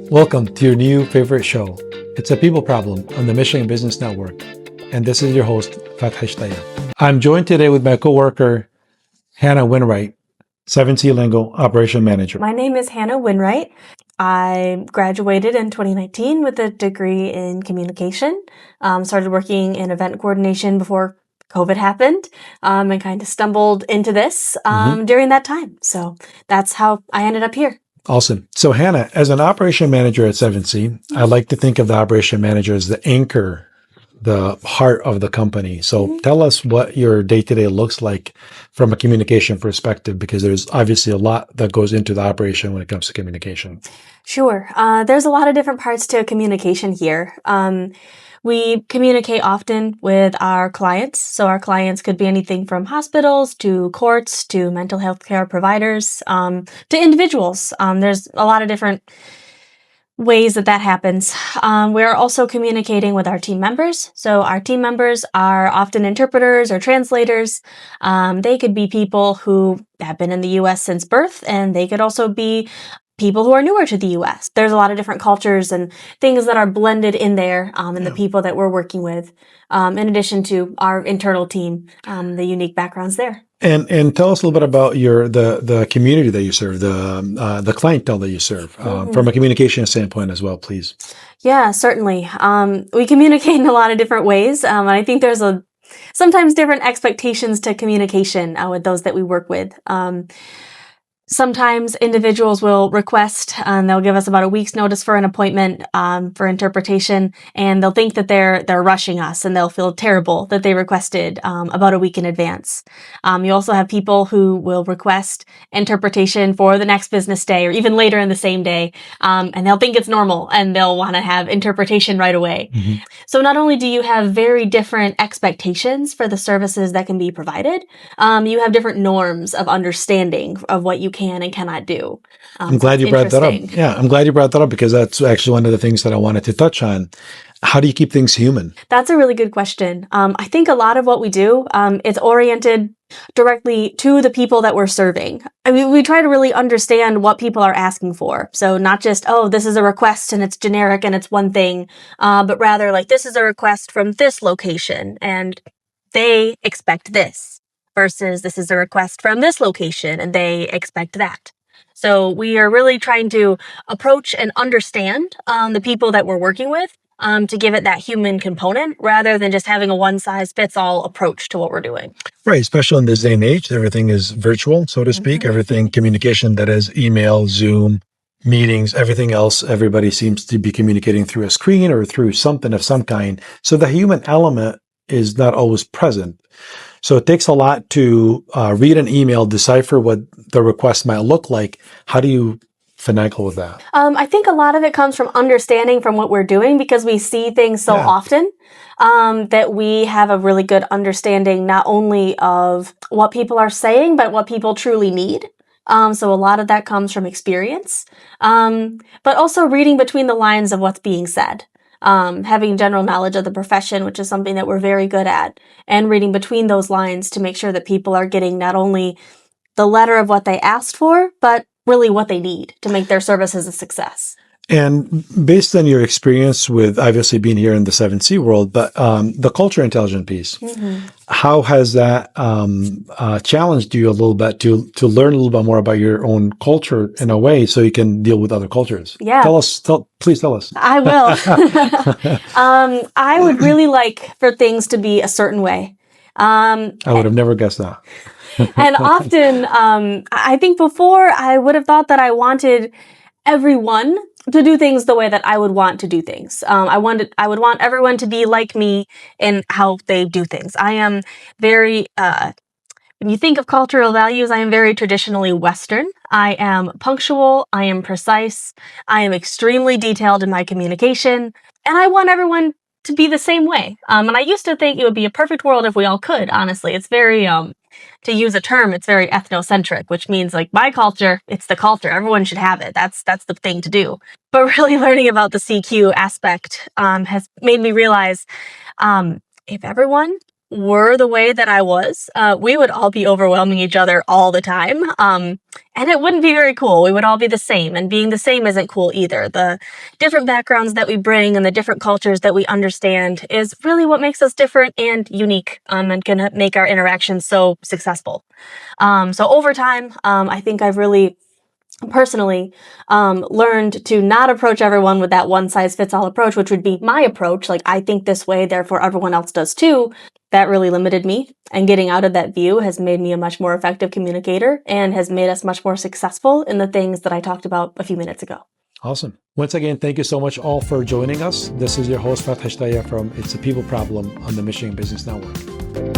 Welcome to your new favorite show. It's a people problem on the Mission Business Network. And this is your host, Fathy Shetiah. I'm joined today with my coworker, Hannah Winwright, 7C Lingo Operation Manager. My name is Hannah Winwright. I graduated in 2019 with a degree in communication. Started working in event coordination before COVID happened, and kind of stumbled into this during that time. So that's how I ended up here. Awesome. So Hannah, as an operation manager at 7C, I like to think of the operation manager as the anchor, the heart of the company. So tell us what your day-to-day looks like from a communication perspective, because there's obviously a lot that goes into the operation when it comes to communication. Sure. There's a lot of different parts to communication here. We communicate often with our clients. So our clients could be anything from hospitals to courts to mental health care providers to individuals. There's a lot of different ways that happens. We're also communicating with our team members. So our team members are often interpreters or translators. They could be people who have been in the U.S. since birth, and they could also be people who are newer to the U.S. There's a lot of different cultures and things that are blended in there in the people that we're working with, in addition to our internal team, the unique backgrounds there. And tell us a little bit about the community that you serve, the clientele that you serve, from a communication standpoint as well, please. Yeah, certainly. We communicate in a lot of different ways, and I think there's sometimes different expectations to communication with those that we work with. Sometimes individuals will request, and they'll give us about a week's notice for an appointment for interpretation, and they'll think that they're rushing us, and they'll feel terrible that they requested about a week in advance. You also have people who will request interpretation for the next business day or even later in the same day, and they'll think it's normal, and they'll want to have interpretation right away. So not only do you have very different expectations for the services that can be provided, you have different norms of understanding of what you can and cannot do. I'm glad you brought that up. Yeah, I'm glad you brought that up, because that's actually one of the things that I wanted to touch on. How do you keep things human? That's a really good question. I think a lot of what we do, it's oriented directly to the people that we're serving. I mean, we try to really understand what people are asking for. So not just, oh, this is a request and it's generic and it's one thing, but rather like, this is a request from this location and they expect this. Versus this is a request from this location and they expect that. So we are really trying to approach and understand the people that we're working with to give it that human component rather than just having a one-size-fits-all approach to what we're doing. Right, especially in this day and age, everything is virtual, so to speak. Everything, communication that is email, Zoom, meetings, everything else, everybody seems to be communicating through a screen or through something of some kind. So the human element is not always present. So it takes a lot to read an email, decipher what the request might look like. How do you finagle with that? I think a lot of it comes from understanding from what we're doing, because we see things so often that we have a really good understanding not only of what people are saying, but what people truly need. So a lot of that comes from experience, but also reading between the lines of what's being said. Having general knowledge of the profession, which is something that we're very good at, and reading between those lines to make sure that people are getting not only the letter of what they asked for, but really what they need to make their services a success. And based on your experience with obviously being here in the 7C world, but the culture intelligence piece, how has that challenged you a little bit to learn a little bit more about your own culture in a way so you can deal with other cultures? Yeah. Please tell us. I will. I would really like for things to be a certain way. I would have never guessed that. And often, I think before I would have thought that I wanted everyone to do things the way that I would want to do things. I would want everyone to be like me in how they do things. I am very, when you think of cultural values, I am very traditionally Western. I am punctual. I am precise. I am extremely detailed in my communication. And I want everyone to be the same way. And I used to think it would be a perfect world if we all could, honestly. It's very, to use a term, it's very ethnocentric, which means like my culture, it's the culture. Everyone should have it. That's the thing to do. But really learning about the CQ aspect has made me realize if everyone were the way that I was, we would all be overwhelming each other all the time. And it wouldn't be very cool. We would all be the same, and being the same isn't cool either. The different backgrounds that we bring and the different cultures that we understand is really what makes us different and unique, and can make our interactions so successful. So over time, I think I've really personally learned to not approach everyone with that one size fits all approach, which would be my approach. Like, I think this way, therefore everyone else does too. That really limited me. And getting out of that view has made me a much more effective communicator and has made us much more successful in the things that I talked about a few minutes ago. Awesome. Once again, thank you so much all for joining us. This is your host, Fathy Shetiah from It's a People Problem on the Michigan Business Network.